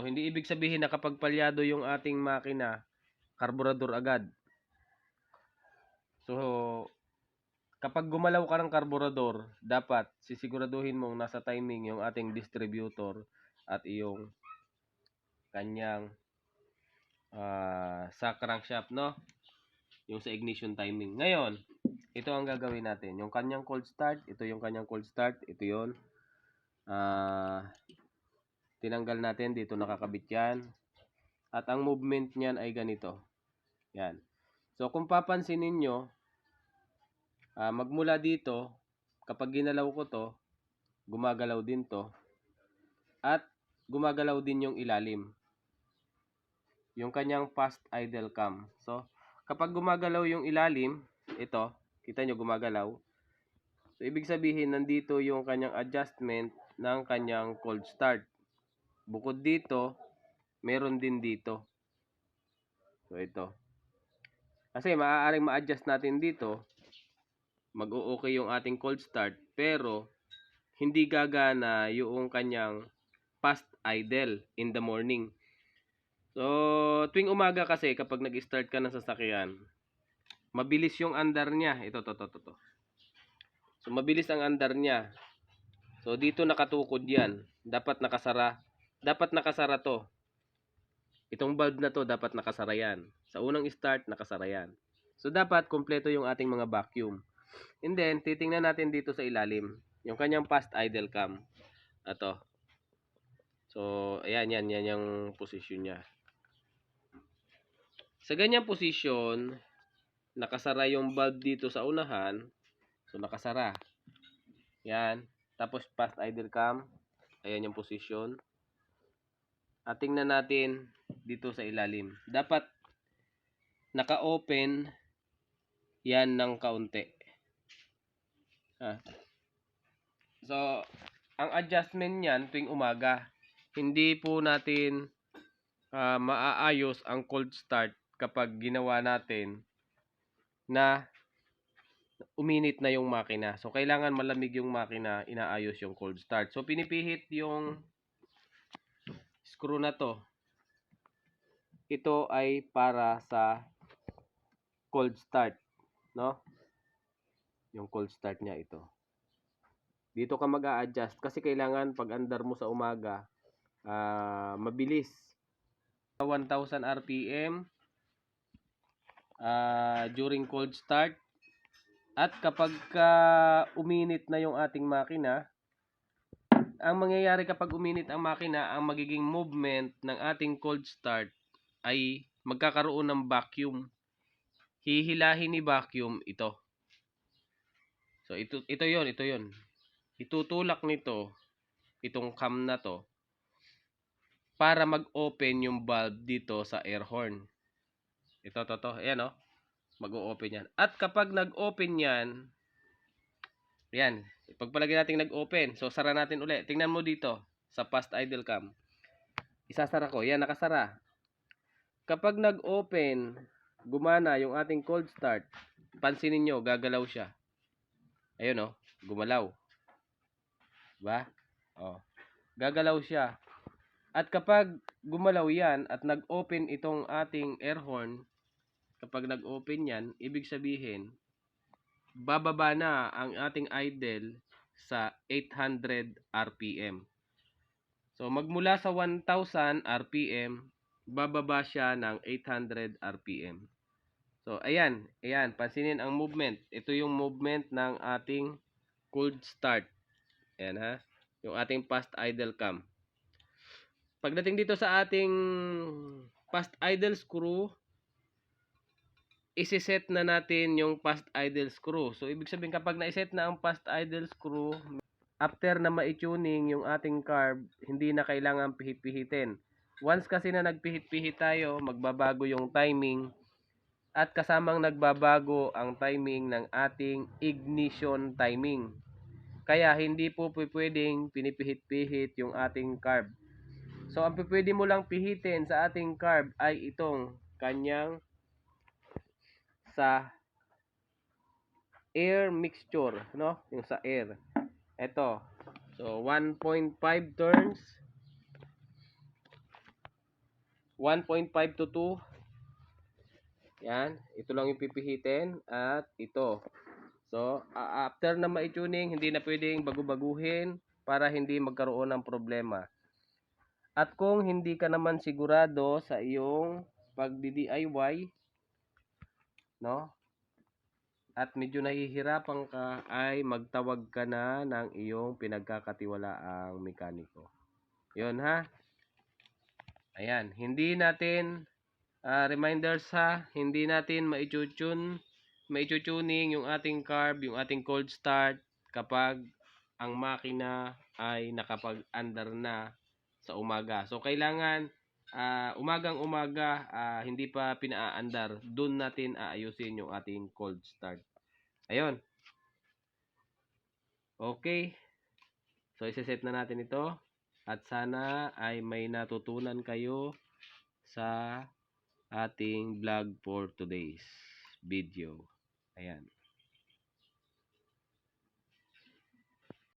hindi ibig sabihin na kapag palyado yung ating makina, karburador agad. So, kapag gumalaw ka ng karburador, dapat sisiguraduhin mong nasa timing yung ating distributor at yung kanyang sa crankshaft, no? Yung sa ignition timing. Ngayon, ito ang gagawin natin. Yung kanyang cold start, ito yung kanyang cold start, ito yun. Tinanggal natin, dito nakakabit yan. At ang movement niyan ay ganito. Yan. So, kung papansin ninyo, magmula dito, kapag ginalaw ko to, gumagalaw din to. At gumagalaw din yung ilalim. Yung kanyang fast idle cam. So, kapag gumagalaw yung ilalim, ito, kita nyo gumagalaw. So, ibig sabihin, nandito yung kanyang adjustment ng kanyang cold start. Bukod dito, meron din dito. So, ito. Kasi maaaring ma-adjust natin dito, mag-o-okay yung ating cold start, pero hindi gagana yung kanyang fast idle in the morning. So, tuwing umaga kasi kapag nag-start ka ng sasakyan, mabilis yung andar niya. Ito. So, mabilis ang andar niya. So, dito nakatukod yan. Dapat nakasara. Dapat nakasara to. Itong valve na to, dapat nakasara yan. Sa unang start, nakasara yan. So, dapat kompleto yung ating mga vacuum. And then, titingnan natin dito sa ilalim. Yung kanyang fast idle cam. Ito. So, ayan, yan yung position niya. Sa ganyang position, nakasara yung valve dito sa unahan. So, nakasara. Yan. Tapos, fast idle cam. Ayan yung position. At tingnan natin dito sa ilalim. Dapat naka-open yan ng kaunti. So, ang adjustment niyan tuwing umaga. Hindi po natin maaayos ang cold start kapag ginawa natin na uminit na yung makina. So, kailangan malamig yung makina, inaayos yung cold start. So, pinipihit yung screw na to. Ito ay para sa cold start, no? Yung cold start niya ito. Dito ka mag-a-adjust kasi kailangan pag andar mo sa umaga, mabilis. 1,000 RPM during cold start. At kapag uminit na yung ating makina, ang mangyayari kapag uminit ang makina, ang magiging movement ng ating cold start ay magkakaroon ng vacuum. Hihilahin ni vacuum ito. So, ito yon. Itutulak nito, itong cam na to, para mag-open yung valve dito sa air horn. Ito. Ayan, mag-o-open yan. At kapag nag-open yan, yan. Pagpalagay natin nag-open. So, sara natin uli. Tingnan mo dito sa fast idle cam. Isasara ko. Yan, nakasara. Kapag nag-open, gumana yung ating cold start. Pansinin nyo, gagalaw siya. Ayun, gumalaw. Diba? Gagalaw siya. At kapag gumalaw yan at nag-open itong ating air horn, kapag nag-open yan, ibig sabihin, bababa na ang ating idle sa 800 RPM. So, magmula sa 1,000 RPM, bababa siya ng 800 RPM. So, ayan, pansinin ang movement. Ito yung movement ng ating cold start. Ayan, yung ating fast idle cam. Pagdating dito sa ating fast idle screw, isi-set na natin yung fast idle screw. So, ibig sabihin kapag na-set na ang fast idle screw, after na ma-tuning yung ating carb, hindi na kailangan pihit-pihitin. Once kasi na nagpihit-pihit tayo, magbabago yung timing at kasamang nagbabago ang timing ng ating ignition timing. Kaya hindi po pwedeng pinipihit-pihit yung ating carb. So, ang pwede mo lang pihitin sa ating carb ay itong kanyang sa air mixture, no? Yung sa air. Ito. So, 1.5 turns. 1.5 to 2. Yan, ito lang yung pipihitin at ito. So, after na ma-tuning, hindi na pwedeng bagu-baguhin para hindi magkaroon ng problema. At kung hindi ka naman sigurado sa iyong pagdi-DIY, no? At medyo nahihirapan ka, ay magtawag ka na ng iyong pinagkakatiwalaang mekaniko. 'Yon ha. Ayan, hindi natin reminders ha, hindi natin mai-tuning yung ating carb, yung ating cold start kapag ang makina ay nakapag-andar na sa umaga. So kailangan umagang-umaga, hindi pa pinaandar, doon natin aayusin yung ating cold start. Ayun. Okay. So i-set na natin ito at sana ay may natutunan kayo sa ating vlog for today's video. Ayan.